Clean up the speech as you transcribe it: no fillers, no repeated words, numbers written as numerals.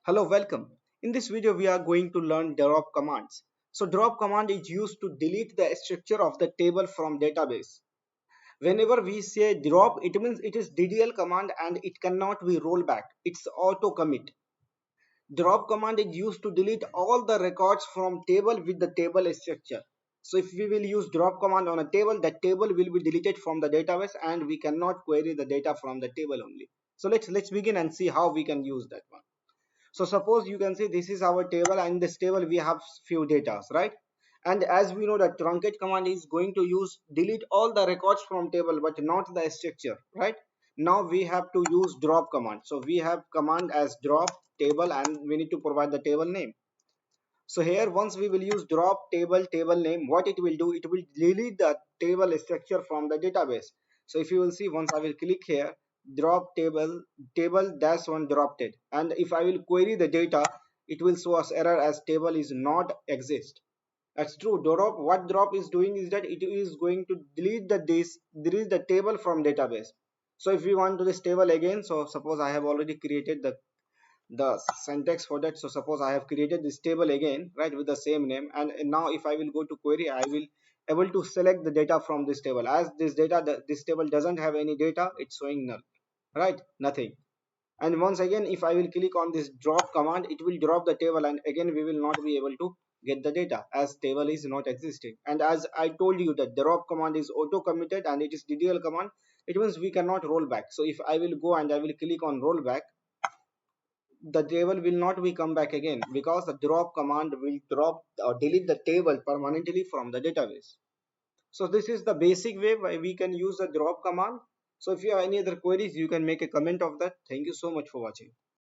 Hello, welcome. In this video, we are going to learn drop commands. So drop command is used to delete the structure of the table from database. Whenever we say drop, it means it is DDL command and it cannot be rollback. It's auto commit. Drop command is used to delete all the records from table with the table structure. So if we will use drop command on a table, that table will be deleted from the database and we cannot query the data from the table only. So let's begin and see how we can use that one. So suppose you can see this is our table, and in this table we have few data, right? And as we know that truncate command is going to use delete all the records from table but not the structure, right? Now we have to use drop command. So we have command as drop table and we need to provide the table name. So here once we will use drop table name, what it will do, it will delete the table structure from the database. So if you will see, once I will click here, drop table dash one dropped it, and if I will query the data, it will show us error as table is not exist. That's true. Drop, what drop is doing is that it is going to delete the table from database. So if we want to this table again, so suppose I have already created the syntax for that. So suppose I have created this table again, right, with the same name, and now if I will go to query, I will able to select the data from this table. As this this table doesn't have any data, it's showing null, right, nothing. And once again, if I will click on this drop command, it will drop the table, and again we will not be able to get the data as table is not existing. And as I told you that drop command is auto committed and it is DDL command, it means we cannot roll back. So if I will go and I will click on rollback, the table will not be come back again because the drop command will drop or delete the table permanently from the database. So this is the basic way why we can use the drop command. So if you have any other queries, you can make a comment of that. Thank you so much for watching.